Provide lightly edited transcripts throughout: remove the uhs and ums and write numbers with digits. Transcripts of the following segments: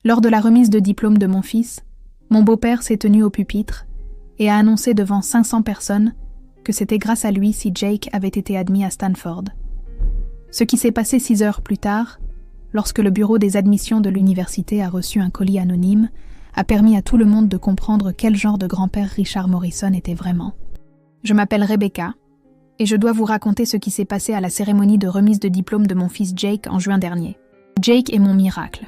Lors de la remise de diplôme de mon fils, mon beau-père s'est tenu au pupitre et a annoncé devant 500 personnes que c'était grâce à lui si Jake avait été admis à Stanford. Ce qui s'est passé 6 heures plus tard, lorsque le bureau des admissions de l'université a reçu un colis anonyme, a permis à tout le monde de comprendre quel genre de grand-père Richard Morrison était vraiment. Je m'appelle Rebecca, et je dois vous raconter ce qui s'est passé à la cérémonie de remise de diplôme de mon fils Jake en juin dernier. Jake est mon miracle.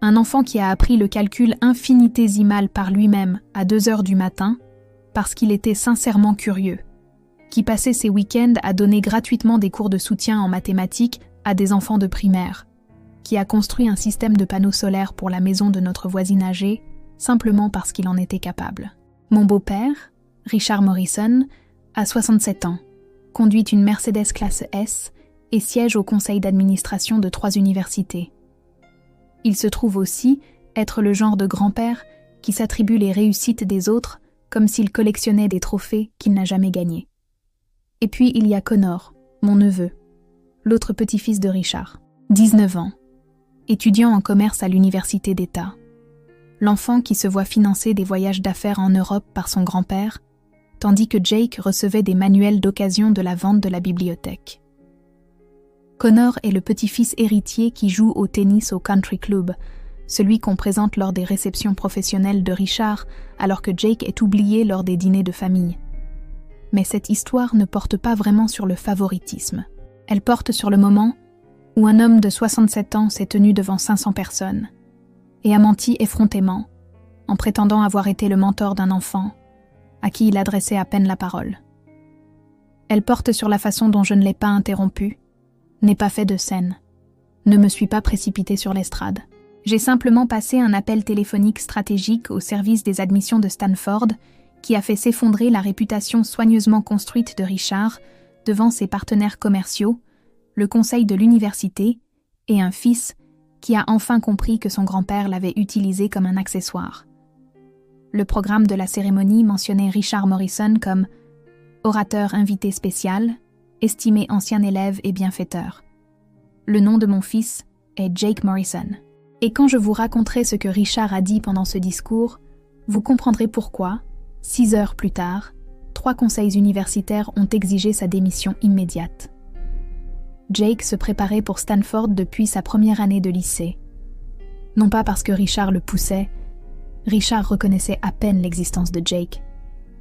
Un enfant qui a appris le calcul infinitésimal par lui-même à 2 heures du matin, parce qu'il était sincèrement curieux, qui passait ses week-ends à donner gratuitement des cours de soutien en mathématiques à des enfants de primaire, qui a construit un système de panneaux solaires pour la maison de notre voisine âgée, simplement parce qu'il en était capable. Mon beau-père, Richard Morrison, a 67 ans, conduit une Mercedes classe S et siège au conseil d'administration de 3 universités. Il se trouve aussi être le genre de grand-père qui s'attribue les réussites des autres comme s'il collectionnait des trophées qu'il n'a jamais gagnés. Et puis il y a Connor, mon neveu, l'autre petit-fils de Richard, 19 ans, étudiant en commerce à l'université d'État. L'enfant qui se voit financer des voyages d'affaires en Europe par son grand-père, tandis que Jake recevait des manuels d'occasion de la vente de la bibliothèque. Connor est le petit-fils héritier qui joue au tennis au country club, celui qu'on présente lors des réceptions professionnelles de Richard, alors que Jake est oublié lors des dîners de famille. Mais cette histoire ne porte pas vraiment sur le favoritisme. Elle porte sur le moment où un homme de 67 ans s'est tenu devant 500 personnes et a menti effrontément, en prétendant avoir été le mentor d'un enfant à qui il adressait à peine la parole. Elle porte sur la façon dont je ne l'ai pas interrompu, n'ai pas fait de scène, ne me suis pas précipitée sur l'estrade. J'ai simplement passé un appel téléphonique stratégique au service des admissions de Stanford qui a fait s'effondrer la réputation soigneusement construite de Richard devant ses partenaires commerciaux, le conseil de l'université et un fils qui a enfin compris que son grand-père l'avait utilisé comme un accessoire. Le programme de la cérémonie mentionnait Richard Morrison comme orateur invité spécial, estimé ancien élève et bienfaiteur. Le nom de mon fils est Jake Morrison. Et quand je vous raconterai ce que Richard a dit pendant ce discours, vous comprendrez pourquoi, 6 heures plus tard, 3 conseils universitaires ont exigé sa démission immédiate. Jake se préparait pour Stanford depuis sa première année de lycée. Non pas parce que Richard le poussait, Richard reconnaissait à peine l'existence de Jake,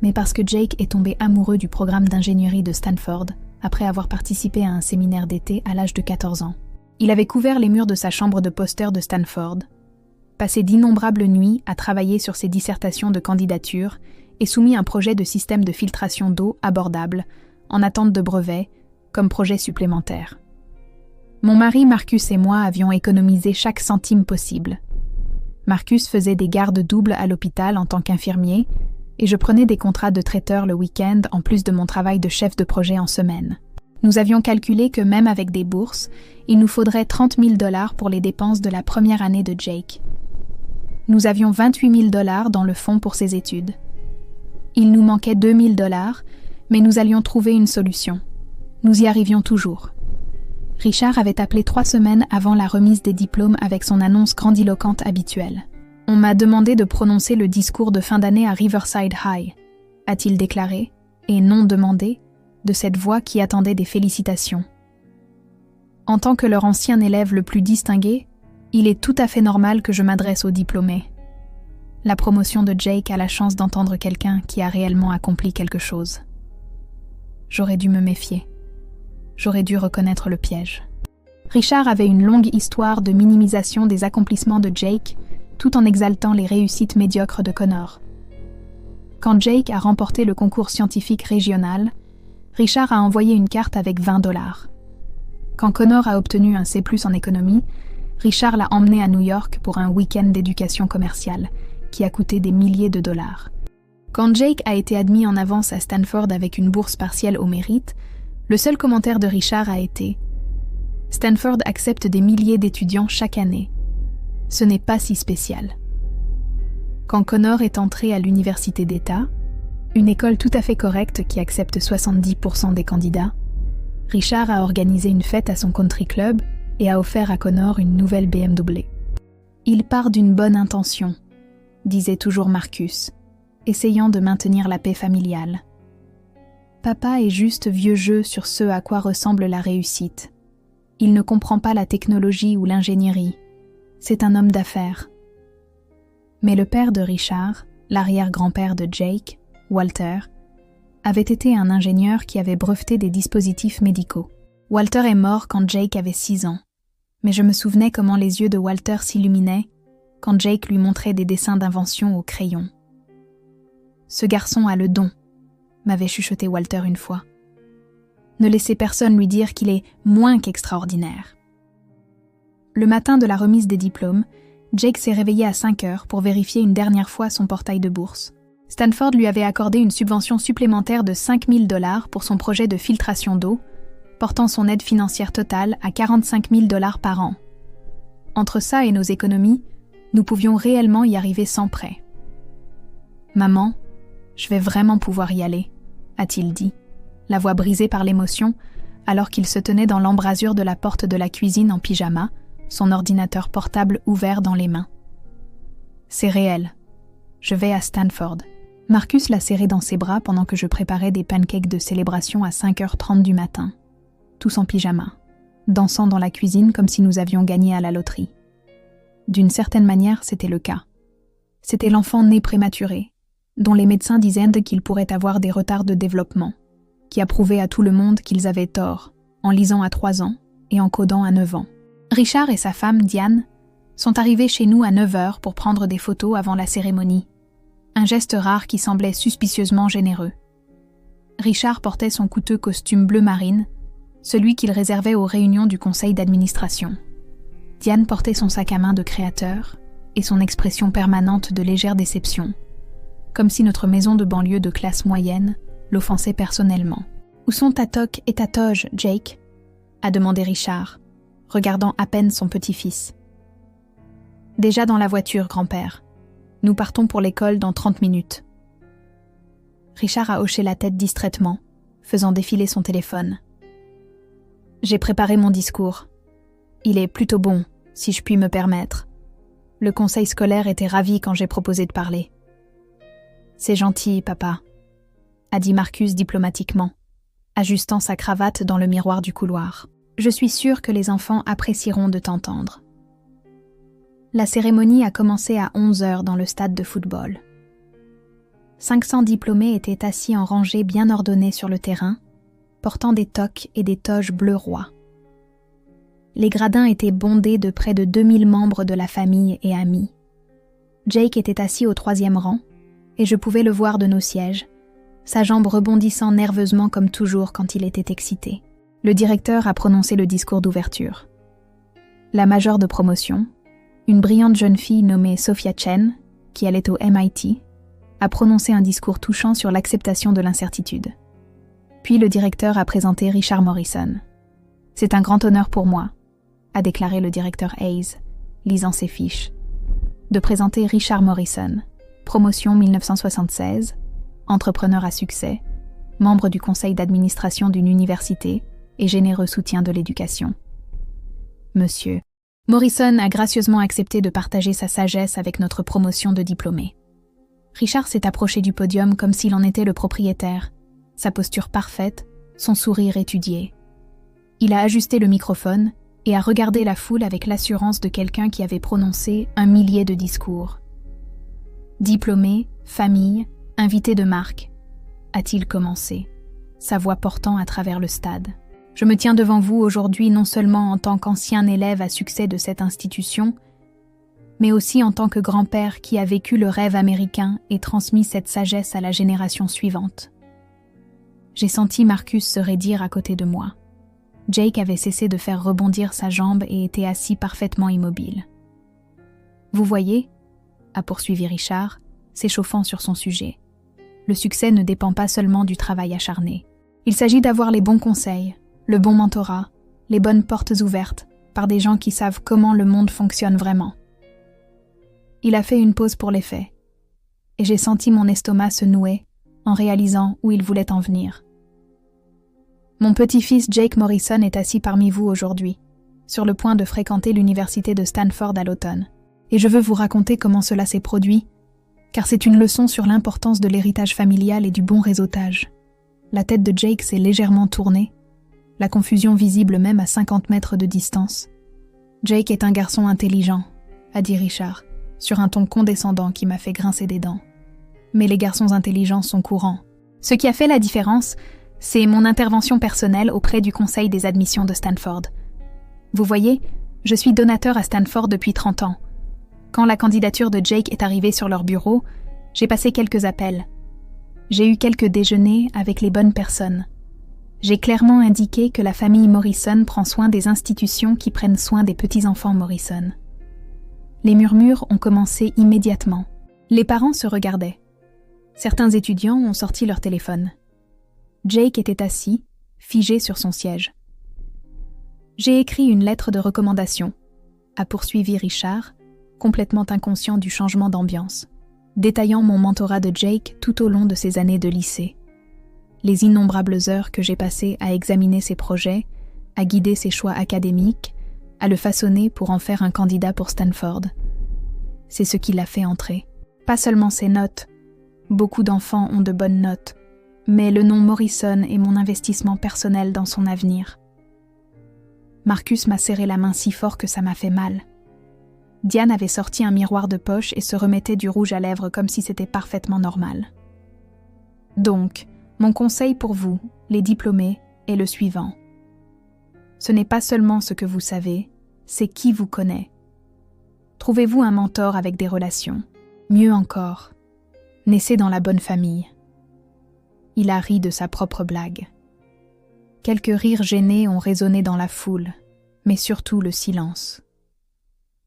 mais parce que Jake est tombé amoureux du programme d'ingénierie de Stanford après avoir participé à un séminaire d'été à l'âge de 14 ans. Il avait couvert les murs de sa chambre de poster de Stanford, passé d'innombrables nuits à travailler sur ses dissertations de candidature et soumis un projet de système de filtration d'eau abordable, en attente de brevet, comme projet supplémentaire. Mon mari Marcus et moi avions économisé chaque centime possible. Marcus faisait des gardes doubles à l'hôpital en tant qu'infirmier, et je prenais des contrats de traiteur le week-end en plus de mon travail de chef de projet en semaine. Nous avions calculé que même avec des bourses, il nous faudrait 30 000 $ pour les dépenses de la première année de Jake. Nous avions 28 000 $ dans le fonds pour ses études. Il nous manquait 2 000 $, mais nous allions trouver une solution. Nous y arrivions toujours. Richard avait appelé 3 semaines avant la remise des diplômes avec son annonce grandiloquente habituelle. « On m'a demandé de prononcer le discours de fin d'année à Riverside High », a-t-il déclaré, et non demandé, de cette voix qui attendait des félicitations. En tant que leur ancien élève le plus distingué, il est tout à fait normal que je m'adresse aux diplômés. La promotion de Jake a la chance d'entendre quelqu'un qui a réellement accompli quelque chose. J'aurais dû me méfier. J'aurais dû reconnaître le piège. Richard avait une longue histoire de minimisation des accomplissements de Jake, tout en exaltant les réussites médiocres de Connor. Quand Jake a remporté le concours scientifique régional, Richard a envoyé une carte avec 20 $. Quand Connor a obtenu un C+ en économie, Richard l'a emmené à New York pour un week-end d'éducation commerciale, qui a coûté des milliers de dollars. Quand Jake a été admis en avance à Stanford avec une bourse partielle au mérite, le seul commentaire de Richard a été « Stanford accepte des milliers d'étudiants chaque année. Ce n'est pas si spécial. » Quand Connor est entré à l'université d'État, une école tout à fait correcte qui accepte 70% des candidats, Richard a organisé une fête à son country club et a offert à Connor une nouvelle BMW. Il part d'une bonne intention, disait toujours Marcus, essayant de maintenir la paix familiale. Papa est juste vieux jeu sur ce à quoi ressemble la réussite. Il ne comprend pas la technologie ou l'ingénierie. C'est un homme d'affaires. Mais le père de Richard, l'arrière-grand-père de Jake, Walter, avait été un ingénieur qui avait breveté des dispositifs médicaux. Walter est mort quand Jake avait 6 ans, mais je me souvenais comment les yeux de Walter s'illuminaient quand Jake lui montrait des dessins d'invention au crayon. « Ce garçon a le don », m'avait chuchoté Walter une fois. « Ne laissez personne lui dire qu'il est moins qu'extraordinaire. » Le matin de la remise des diplômes, Jake s'est réveillé à 5 heures pour vérifier une dernière fois son portail de bourse. Stanford lui avait accordé une subvention supplémentaire de $5 000 pour son projet de filtration d'eau, portant son aide financière totale à $45 000 par an. Entre ça et nos économies, nous pouvions réellement y arriver sans prêt. « Maman, je vais vraiment pouvoir y aller », a-t-il dit, la voix brisée par l'émotion, alors qu'il se tenait dans l'embrasure de la porte de la cuisine en pyjama, son ordinateur portable ouvert dans les mains. « C'est réel. Je vais à Stanford. » Marcus l'a serré dans ses bras pendant que je préparais des pancakes de célébration à 5h30 du matin. Tous en pyjama, dansant dans la cuisine comme si nous avions gagné à la loterie. D'une certaine manière, c'était le cas. C'était l'enfant né prématuré, dont les médecins disaient qu'il pourrait avoir des retards de développement, qui a prouvé à tout le monde qu'ils avaient tort, en lisant à 3 ans et en codant à 9 ans. Richard et sa femme, Diane, sont arrivés chez nous à 9h pour prendre des photos avant la cérémonie. Un geste rare qui semblait suspicieusement généreux. Richard portait son coûteux costume bleu marine, celui qu'il réservait aux réunions du conseil d'administration. Diane portait son sac à main de créateur et son expression permanente de légère déception, comme si notre maison de banlieue de classe moyenne l'offensait personnellement. « Où sont ta toque et ta toge, Jake ?» a demandé Richard, regardant à peine son petit-fils. « Déjà dans la voiture, grand-père. Nous partons pour l'école dans 30 minutes. » Richard a hoché la tête distraitement, faisant défiler son téléphone. « J'ai préparé mon discours. Il est plutôt bon, si je puis me permettre. Le conseil scolaire était ravi quand j'ai proposé de parler. »« C'est gentil, papa, » a dit Marcus diplomatiquement, ajustant sa cravate dans le miroir du couloir. « Je suis sûre que les enfants apprécieront de t'entendre. » La cérémonie a commencé à 11h dans le stade de football. 500 diplômés étaient assis en rangées bien ordonnées sur le terrain, portant des toques et des toges bleu roi. Les gradins étaient bondés de près de 2000 membres de la famille et amis. Jake était assis au 3e rang, et je pouvais le voir de nos sièges, sa jambe rebondissant nerveusement comme toujours quand il était excité. Le directeur a prononcé le discours d'ouverture. La majeure de promotion, une brillante jeune fille nommée Sophia Chen, qui allait au MIT, a prononcé un discours touchant sur l'acceptation de l'incertitude. Puis le directeur a présenté Richard Morrison. « C'est un grand honneur pour moi », a déclaré le directeur Hayes, lisant ses fiches, de présenter Richard Morrison, promotion 1976, entrepreneur à succès, membre du conseil d'administration d'une université et généreux soutien de l'éducation. Monsieur Morrison a gracieusement accepté de partager sa sagesse avec notre promotion de diplômés. Richard s'est approché du podium comme s'il en était le propriétaire, sa posture parfaite, son sourire étudié. Il a ajusté le microphone et a regardé la foule avec l'assurance de quelqu'un qui avait prononcé 1 millier de discours. « Diplômés, famille, invités de marque », a-t-il commencé, sa voix portant à travers le stade. « Je me tiens devant vous aujourd'hui non seulement en tant qu'ancien élève à succès de cette institution, mais aussi en tant que grand-père qui a vécu le rêve américain et transmis cette sagesse à la génération suivante. » J'ai senti Marcus se raidir à côté de moi. Jake avait cessé de faire rebondir sa jambe et était assis parfaitement immobile. « Vous voyez » a poursuivi Richard, s'échauffant sur son sujet. « Le succès ne dépend pas seulement du travail acharné. Il s'agit d'avoir les bons conseils, le bon mentorat, les bonnes portes ouvertes par des gens qui savent comment le monde fonctionne vraiment. » Il a fait une pause pour l'effet, et j'ai senti mon estomac se nouer en réalisant où il voulait en venir. Mon petit-fils Jake Morrison est assis parmi vous aujourd'hui, sur le point de fréquenter l'université de Stanford à l'automne, Et je veux vous raconter comment cela s'est produit, car c'est une leçon sur l'importance de l'héritage familial et du bon réseautage. La tête de Jake s'est légèrement tournée, la confusion visible même à 50 mètres de distance. « Jake est un garçon intelligent », a dit Richard, sur un ton condescendant qui m'a fait grincer des dents. Mais les garçons intelligents sont courants. Ce qui a fait la différence, c'est mon intervention personnelle auprès du conseil des admissions de Stanford. Vous voyez, je suis donateur à Stanford depuis 30 ans. Quand la candidature de Jake est arrivée sur leur bureau, j'ai passé quelques appels. J'ai eu quelques déjeuners avec les bonnes personnes. J'ai clairement indiqué que la famille Morrison prend soin des institutions qui prennent soin des petits-enfants Morrison. Les murmures ont commencé immédiatement. Les parents se regardaient. Certains étudiants ont sorti leur téléphone. Jake était assis, figé sur son siège. J'ai écrit une lettre de recommandation, a poursuivi Richard, complètement inconscient du changement d'ambiance, détaillant mon mentorat de Jake tout au long de ses années de lycée. Les innombrables heures que j'ai passées à examiner ses projets, à guider ses choix académiques, à le façonner pour en faire un candidat pour Stanford. C'est ce qui l'a fait entrer. Pas seulement ses notes. Beaucoup d'enfants ont de bonnes notes, mais le nom Morrison et mon investissement personnel dans son avenir. Marcus m'a serré la main si fort que ça m'a fait mal. Diane avait sorti un miroir de poche et se remettait du rouge à lèvres comme si c'était parfaitement normal. Donc, mon conseil pour vous, les diplômés, est le suivant. Ce n'est pas seulement ce que vous savez, c'est qui vous connaît. Trouvez-vous un mentor avec des relations. Mieux encore, naissez dans la bonne famille. Il a ri de sa propre blague. Quelques rires gênés ont résonné dans la foule, mais surtout le silence.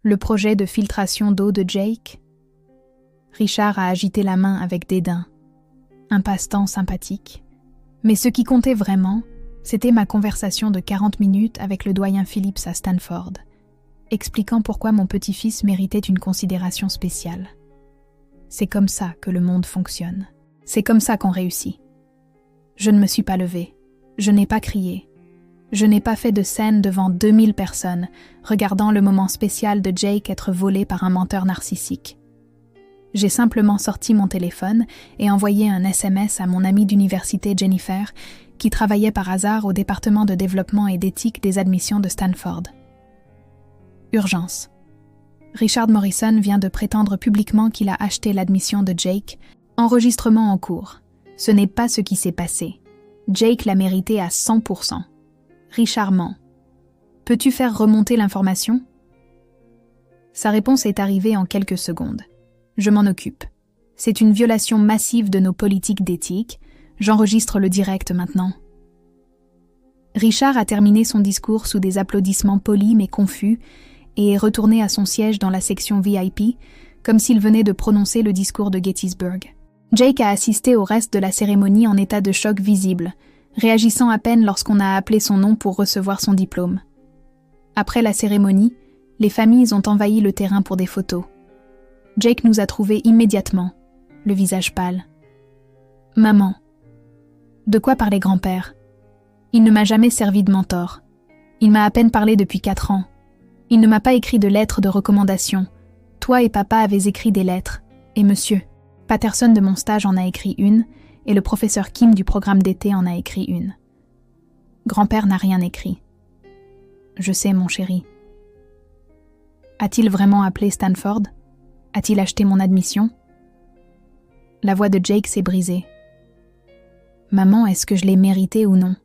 Le projet de filtration d'eau de Jake? Richard a agité la main avec dédain. Un passe-temps sympathique. Mais ce qui comptait vraiment, c'était ma conversation de 40 minutes avec le doyen Phillips à Stanford, expliquant pourquoi mon petit-fils méritait une considération spéciale. C'est comme ça que le monde fonctionne. C'est comme ça qu'on réussit. Je ne me suis pas levée. Je n'ai pas crié. Je n'ai pas fait de scène devant 2000 personnes, regardant le moment spécial de Jake être volé par un menteur narcissique. J'ai simplement sorti mon téléphone et envoyé un SMS à mon amie d'université Jennifer, qui travaillait par hasard au département de développement et d'éthique des admissions de Stanford. Urgence. Richard Morrison vient de prétendre publiquement qu'il a acheté l'admission de Jake. Enregistrement en cours. Ce n'est pas ce qui s'est passé. Jake l'a mérité à 100%. Richard ment. Peux-tu faire remonter l'information? Sa réponse est arrivée en quelques secondes. Je m'en occupe. C'est une violation massive de nos politiques d'éthique. J'enregistre le direct maintenant. Richard a terminé son discours sous des applaudissements polis mais confus et est retourné à son siège dans la section VIP, comme s'il venait de prononcer le discours de Gettysburg. Jake a assisté au reste de la cérémonie en état de choc visible, réagissant à peine lorsqu'on a appelé son nom pour recevoir son diplôme. Après la cérémonie, les familles ont envahi le terrain pour des photos. Jake nous a trouvés immédiatement, le visage pâle. « Maman. » De quoi parlait grand-père? Il ne m'a jamais servi de mentor. Il m'a à peine parlé depuis 4 ans. Il ne m'a pas écrit de lettres de recommandation. Toi et papa avez écrit des lettres. Et monsieur Patterson de mon stage en a écrit une, et le professeur Kim du programme d'été en a écrit une. Grand-père n'a rien écrit. Je sais, mon chéri. A-t-il vraiment appelé Stanford? A-t-il acheté mon admission? La voix de Jake s'est brisée. Maman, est-ce que je l'ai mérité ou non?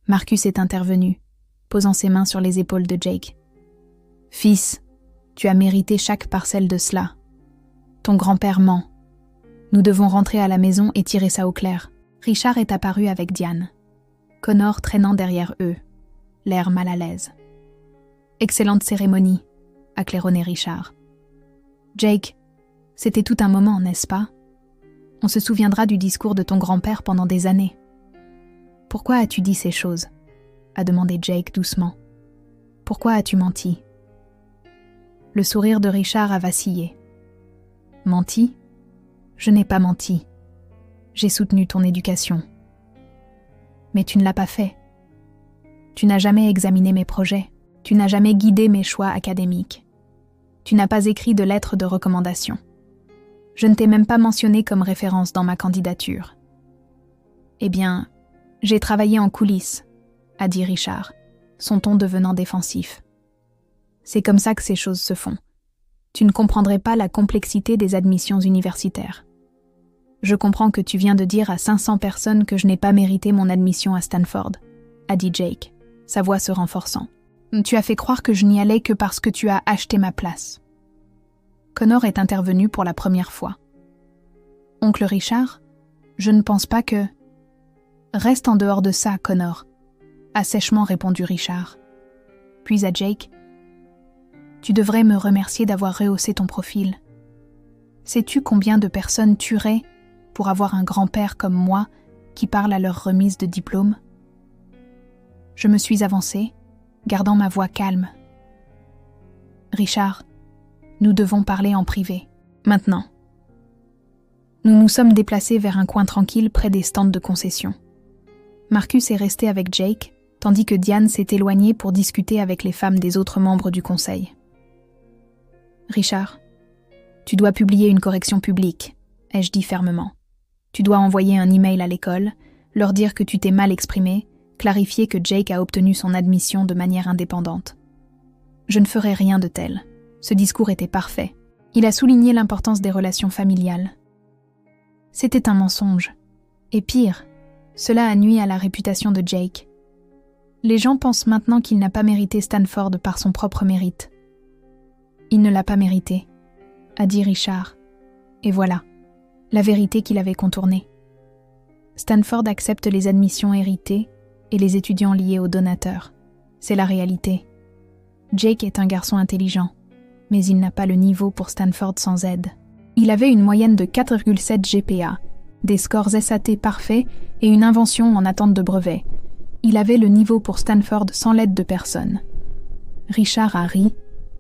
Marcus est intervenu, posant ses mains sur les épaules de Jake. Fils, tu as mérité chaque parcelle de cela. Ton grand-père ment. Nous devons rentrer à la maison et tirer ça au clair. Richard est apparu avec Diane. Connor traînant derrière eux, l'air mal à l'aise. Excellente cérémonie, a claironné Richard. Jake, c'était tout un moment, n'est-ce pas? On se souviendra du discours de ton grand-père pendant des années. Pourquoi as-tu dit ces choses? A demandé Jake doucement. Pourquoi as-tu menti? Le sourire de Richard a vacillé. Menti? Je n'ai pas menti. J'ai soutenu ton éducation. Mais tu ne l'as pas fait. Tu n'as jamais examiné mes projets. Tu n'as jamais guidé mes choix académiques. Tu n'as pas écrit de lettre de recommandation. Je ne t'ai même pas mentionné comme référence dans ma candidature. Eh bien, j'ai travaillé en coulisses, a dit Richard, son ton devenant défensif. C'est comme ça que ces choses se font. Tu ne comprendrais pas la complexité des admissions universitaires. Je comprends que tu viens de dire à 500 personnes que je n'ai pas mérité mon admission à Stanford, a dit Jake, sa voix se renforçant. Tu as fait croire que je n'y allais que parce que tu as acheté ma place. Connor est intervenu pour la première fois. Oncle Richard, je ne pense pas que... Reste en dehors de ça, Connor, a sèchement répondu Richard. Puis à Jake, tu devrais me remercier d'avoir rehaussé ton profil. Sais-tu combien de personnes tueraient pour avoir un grand-père comme moi qui parle à leur remise de diplôme? Je me suis avancée, gardant ma voix calme. Richard, nous devons parler en privé, maintenant. Nous nous sommes déplacés vers un coin tranquille près des stands de concession. Marcus est resté avec Jake, tandis que Diane s'est éloignée pour discuter avec les femmes des autres membres du conseil. Richard, tu dois publier une correction publique, ai-je dit fermement. Tu dois envoyer un email à l'école, leur dire que tu t'es mal exprimé, clarifier que Jake a obtenu son admission de manière indépendante. Je ne ferai rien de tel. Ce discours était parfait. Il a souligné l'importance des relations familiales. C'était un mensonge. Et pire, cela a nui à la réputation de Jake. Les gens pensent maintenant qu'il n'a pas mérité Stanford par son propre mérite. Il ne l'a pas mérité, a dit Richard. Et voilà, la vérité qu'il avait contournée. Stanford accepte les admissions héritées et les étudiants liés aux donateurs. C'est la réalité. Jake est un garçon intelligent, mais il n'a pas le niveau pour Stanford sans aide. Il avait une moyenne de 4,7 GPA, des scores SAT parfaits et une invention en attente de brevet. Il avait le niveau pour Stanford sans l'aide de personne. Richard a ri,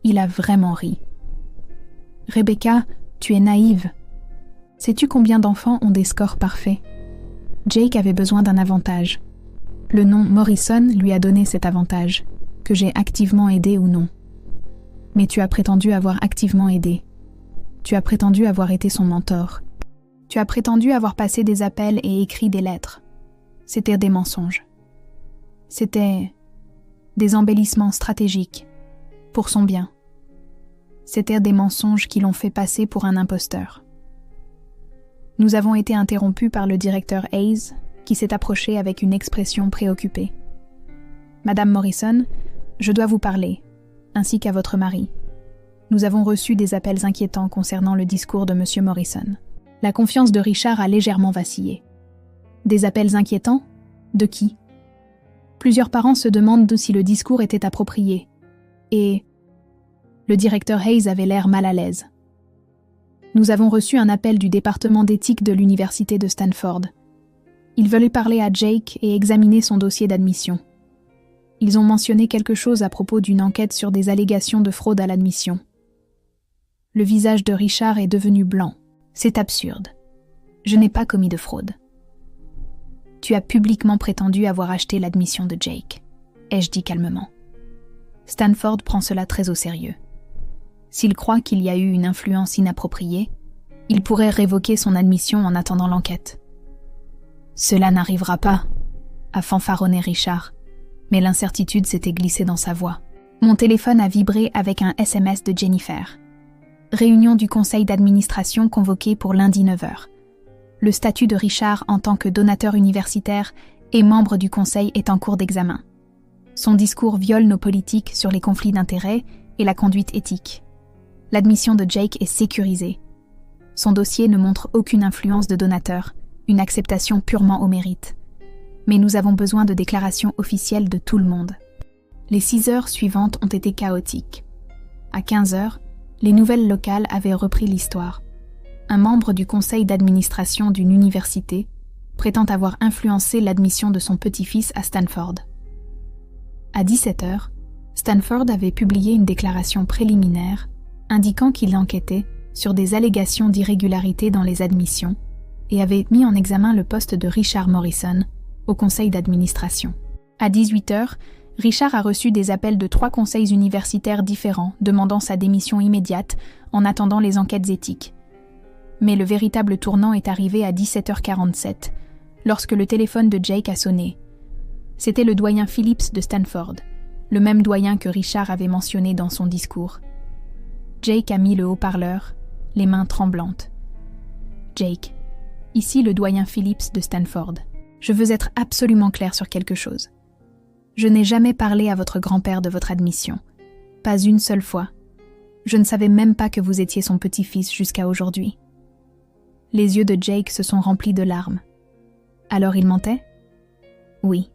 il a vraiment ri. Rebecca, tu es naïve. Sais-tu combien d'enfants ont des scores parfaits? Jake avait besoin d'un avantage. Le nom Morrison lui a donné cet avantage, que j'ai activement aidé ou non. Mais tu as prétendu avoir activement aidé. Tu as prétendu avoir été son mentor. Tu as prétendu avoir passé des appels et écrit des lettres. C'était des mensonges. C'était des embellissements stratégiques, pour son bien. C'étaient des mensonges qui l'ont fait passer pour un imposteur. Nous avons été interrompus par le directeur Hayes, qui s'est approché avec une expression préoccupée. « Madame Morrison, je dois vous parler, ainsi qu'à votre mari. Nous avons reçu des appels inquiétants concernant le discours de Monsieur Morrison. » La confiance de Richard a légèrement vacillé. Des appels inquiétants? De qui? Plusieurs parents se demandent si le discours était approprié. Et le directeur Hayes avait l'air mal à l'aise. Nous avons reçu un appel du département d'éthique de l'université de Stanford. Ils veulent parler à Jake et examiner son dossier d'admission. Ils ont mentionné quelque chose à propos d'une enquête sur des allégations de fraude à l'admission. Le visage de Richard est devenu blanc. C'est absurde. Je n'ai pas commis de fraude. Tu as publiquement prétendu avoir acheté l'admission de Jake, ai-je dit calmement. Stanford prend cela très au sérieux. S'il croit qu'il y a eu une influence inappropriée, il pourrait révoquer son admission en attendant l'enquête. Cela n'arrivera pas, a fanfaronné Richard, mais l'incertitude s'était glissée dans sa voix. Mon téléphone a vibré avec un SMS de Jennifer. Réunion du conseil d'administration convoquée pour lundi 9h. Le statut de Richard en tant que donateur universitaire et membre du conseil est en cours d'examen. Son discours viole nos politiques sur les conflits d'intérêts et la conduite éthique. L'admission de Jake est sécurisée. Son dossier ne montre aucune influence de donateur, une acceptation purement au mérite. Mais nous avons besoin de déclarations officielles de tout le monde. Les 6 heures suivantes ont été chaotiques. À 15 heures, les nouvelles locales avaient repris l'histoire. Un membre du conseil d'administration d'une université prétend avoir influencé l'admission de son petit-fils à Stanford. À 17 heures, Stanford avait publié une déclaration préliminaire indiquant qu'il enquêtait sur des allégations d'irrégularité dans les admissions et avait mis en examen le poste de Richard Morrison au conseil d'administration. À 18 heures, Richard a reçu des appels de 3 conseils universitaires différents demandant sa démission immédiate en attendant les enquêtes éthiques. Mais le véritable tournant est arrivé à 17h47, lorsque le téléphone de Jake a sonné. C'était le doyen Phillips de Stanford, le même doyen que Richard avait mentionné dans son discours. Jake a mis le haut-parleur, les mains tremblantes. « Jake, ici le doyen Phillips de Stanford. Je veux être absolument clair sur quelque chose. Je n'ai jamais parlé à votre grand-père de votre admission. Pas une seule fois. Je ne savais même pas que vous étiez son petit-fils jusqu'à aujourd'hui. » Les yeux de Jake se sont remplis de larmes. « Alors il mentait ? » ?»« Oui.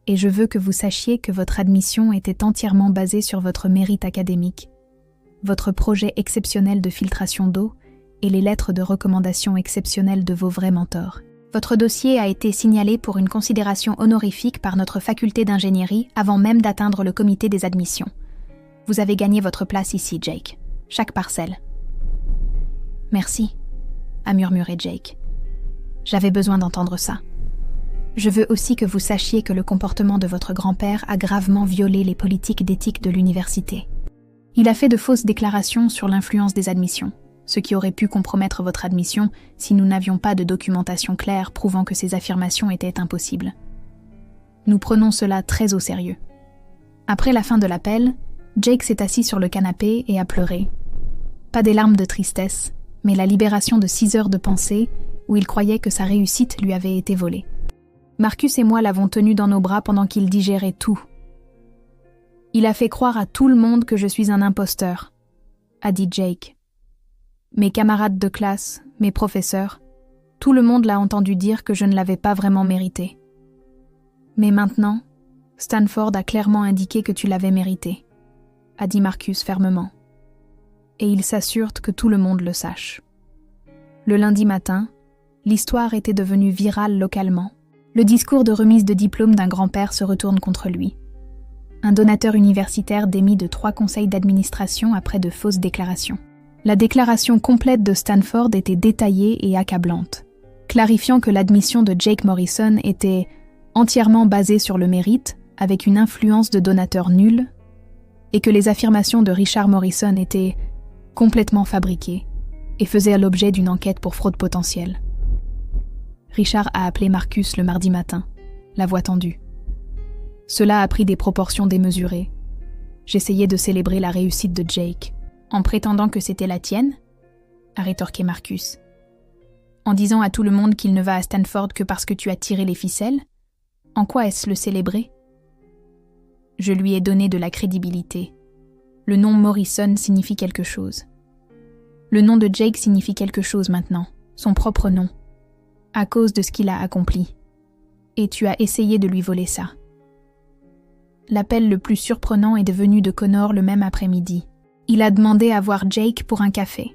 Et je veux que vous sachiez que votre admission était entièrement basée sur votre mérite académique, votre projet exceptionnel de filtration d'eau et les lettres de recommandation exceptionnelles de vos vrais mentors. Votre dossier a été signalé pour une considération honorifique par notre faculté d'ingénierie avant même d'atteindre le comité des admissions. Vous avez gagné votre place ici, Jake. Chaque parcelle. « Merci », a murmuré Jake. « J'avais besoin d'entendre ça. Je veux aussi que vous sachiez que le comportement de votre grand-père a gravement violé les politiques d'éthique de l'université. Il a fait de fausses déclarations sur l'influence des admissions, ce qui aurait pu compromettre votre admission si nous n'avions pas de documentation claire prouvant que ces affirmations étaient impossibles. Nous prenons cela très au sérieux. » Après la fin de l'appel, Jake s'est assis sur le canapé et a pleuré. Pas des larmes de tristesse, mais la libération de 6 heures de pensée où il croyait que sa réussite lui avait été volée. Marcus et moi l'avons tenu dans nos bras pendant qu'il digérait tout. « Il a fait croire à tout le monde que je suis un imposteur, » a dit Jake. Mes camarades de classe, mes professeurs, tout le monde l'a entendu dire que je ne l'avais pas vraiment mérité. Mais maintenant, Stanford a clairement indiqué que tu l'avais mérité, a dit Marcus fermement. Et il s'assure que tout le monde le sache. Le lundi matin, l'histoire était devenue virale localement. Le discours de remise de diplôme d'un grand-père se retourne contre lui. Un donateur universitaire démis de 3 conseils d'administration après de fausses déclarations. La déclaration complète de Stanford était détaillée et accablante, clarifiant que l'admission de Jake Morrison était entièrement basée sur le mérite, avec une influence de donateur nul, et que les affirmations de Richard Morrison étaient complètement fabriquées et faisaient l'objet d'une enquête pour fraude potentielle. Richard a appelé Marcus le mardi matin, la voix tendue. Cela a pris des proportions démesurées. J'essayais de célébrer la réussite de Jake. En prétendant que c'était la tienne ? A rétorqué Marcus. En disant à tout le monde qu'il ne va à Stanford que parce que tu as tiré les ficelles ? En quoi est-ce le célébrer ? Je lui ai donné de la crédibilité. Le nom Morrison signifie quelque chose. Le nom de Jake signifie quelque chose maintenant, son propre nom, à cause de ce qu'il a accompli. Et tu as essayé de lui voler ça. L'appel le plus surprenant est venu de Connor le même après-midi. Il a demandé à voir Jake pour un café.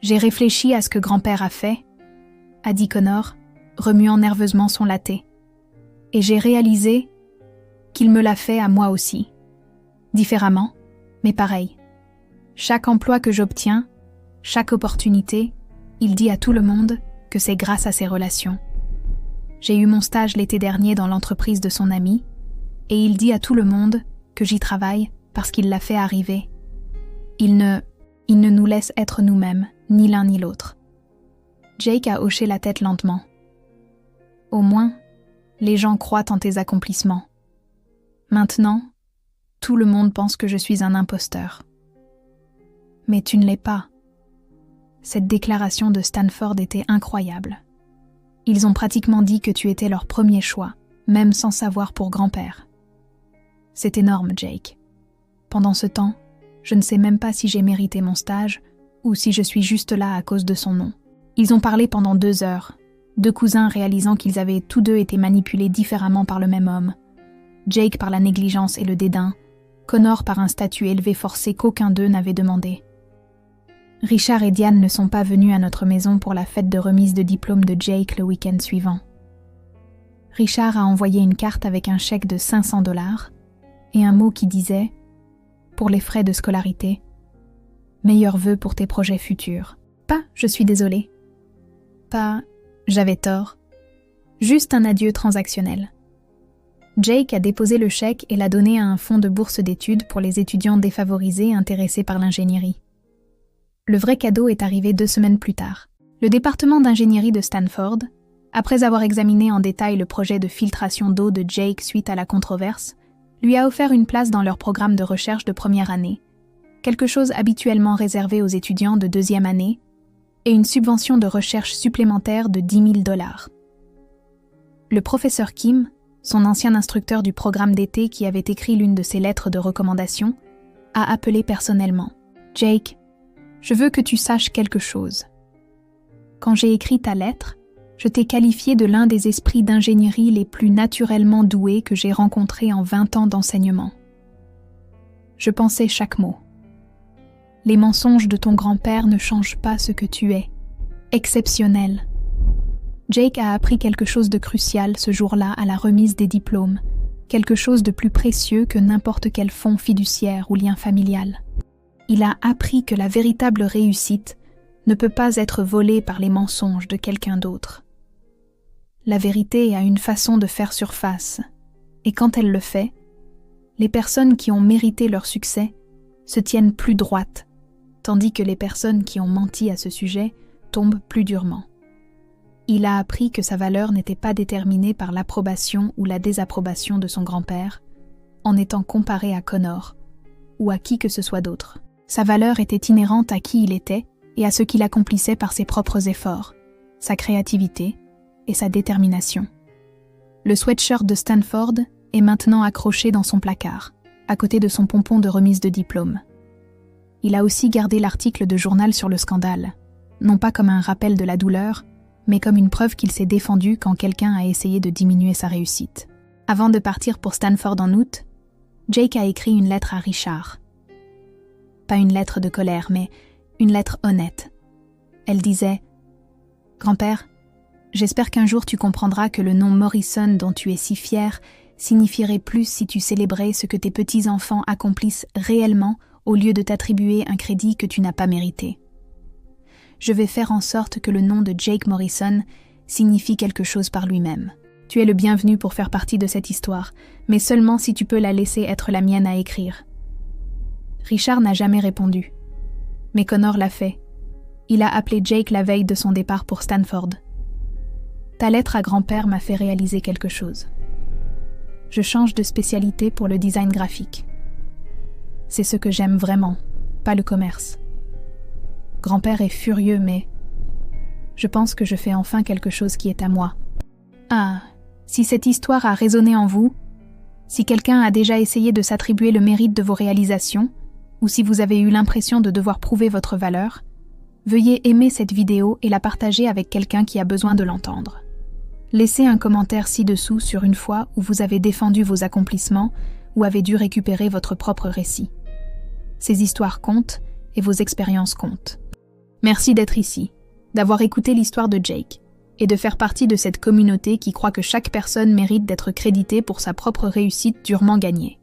J'ai réfléchi à ce que grand-père a fait, a dit Connor, remuant nerveusement son latte. Et j'ai réalisé qu'il me l'a fait à moi aussi. Différemment, mais pareil. Chaque emploi que j'obtiens, chaque opportunité, il dit à tout le monde que c'est grâce à ses relations. J'ai eu mon stage l'été dernier dans l'entreprise de son ami, et il dit à tout le monde que j'y travaille parce qu'il l'a fait arriver. Il ne nous laisse être nous-mêmes, ni l'un ni l'autre. Jake a hoché la tête lentement. Au moins, les gens croient en tes accomplissements. Maintenant, tout le monde pense que je suis un imposteur. Mais tu ne l'es pas. Cette déclaration de Stanford était incroyable. Ils ont pratiquement dit que tu étais leur premier choix, même sans savoir pour grand-père. C'est énorme, Jake. Pendant ce temps, je ne sais même pas si j'ai mérité mon stage ou si je suis juste là à cause de son nom. Ils ont parlé pendant 2 heures, 2 cousins réalisant qu'ils avaient tous deux été manipulés différemment par le même homme. Jake par la négligence et le dédain, Connor par un statut élevé forcé qu'aucun d'eux n'avait demandé. Richard et Diane ne sont pas venus à notre maison pour la fête de remise de diplôme de Jake le week-end suivant. Richard a envoyé une carte avec un chèque de $500 et un mot qui disait « Pour les frais de scolarité, meilleurs vœux pour tes projets futurs. » Pas « Je suis désolée ». Pas « J'avais tort ». Juste un adieu transactionnel. Jake a déposé le chèque et l'a donné à un fonds de bourse d'études pour les étudiants défavorisés intéressés par l'ingénierie. Le vrai cadeau est arrivé 2 semaines plus tard. Le département d'ingénierie de Stanford, après avoir examiné en détail le projet de filtration d'eau de Jake suite à la controverse, lui a offert une place dans leur programme de recherche de première année, quelque chose habituellement réservé aux étudiants de 2e année, et une subvention de recherche supplémentaire de $10 000. Le professeur Kim, son ancien instructeur du programme d'été qui avait écrit l'une de ses lettres de recommandation, a appelé personnellement. « Jake, je veux que tu saches quelque chose. Quand j'ai écrit ta lettre, je t'ai qualifié de l'un des esprits d'ingénierie les plus naturellement doués que j'ai rencontrés en 20 ans d'enseignement. Je pensais chaque mot. Les mensonges de ton grand-père ne changent pas ce que tu es. Exceptionnel. » Jake a appris quelque chose de crucial ce jour-là à la remise des diplômes, quelque chose de plus précieux que n'importe quel fonds fiduciaire ou lien familial. Il a appris que la véritable réussite ne peut pas être volée par les mensonges de quelqu'un d'autre. La vérité a une façon de faire surface, et quand elle le fait, les personnes qui ont mérité leur succès se tiennent plus droites, tandis que les personnes qui ont menti à ce sujet tombent plus durement. Il a appris que sa valeur n'était pas déterminée par l'approbation ou la désapprobation de son grand-père, en étant comparé à Connor ou à qui que ce soit d'autre. Sa valeur était inhérente à qui il était et à ce qu'il accomplissait par ses propres efforts, sa créativité et sa détermination. Le sweatshirt de Stanford est maintenant accroché dans son placard, à côté de son pompon de remise de diplôme. Il a aussi gardé l'article de journal sur le scandale, non pas comme un rappel de la douleur, mais comme une preuve qu'il s'est défendu quand quelqu'un a essayé de diminuer sa réussite. Avant de partir pour Stanford en août, Jake a écrit une lettre à Richard. Pas une lettre de colère, mais une lettre honnête. Elle disait « Grand-père, j'espère qu'un jour tu comprendras que le nom Morrison dont tu es si fier signifierait plus si tu célébrais ce que tes petits-enfants accomplissent réellement au lieu de t'attribuer un crédit que tu n'as pas mérité. Je vais faire en sorte que le nom de Jake Morrison signifie quelque chose par lui-même. Tu es le bienvenu pour faire partie de cette histoire, mais seulement si tu peux la laisser être la mienne à écrire. » Richard n'a jamais répondu. Mais Connor l'a fait. Il a appelé Jake la veille de son départ pour Stanford. « Ta lettre à grand-père m'a fait réaliser quelque chose. Je change de spécialité pour le design graphique. C'est ce que j'aime vraiment, pas le commerce. Grand-père est furieux, mais je pense que je fais enfin quelque chose qui est à moi. Ah, si cette histoire a résonné en vous, si quelqu'un a déjà essayé de s'attribuer le mérite de vos réalisations, ou si vous avez eu l'impression de devoir prouver votre valeur, veuillez aimer cette vidéo et la partager avec quelqu'un qui a besoin de l'entendre. Laissez un commentaire ci-dessous sur une fois où vous avez défendu vos accomplissements ou avez dû récupérer votre propre récit. Ces histoires comptent et vos expériences comptent. Merci d'être ici, d'avoir écouté l'histoire de Jake et de faire partie de cette communauté qui croit que chaque personne mérite d'être créditée pour sa propre réussite durement gagnée.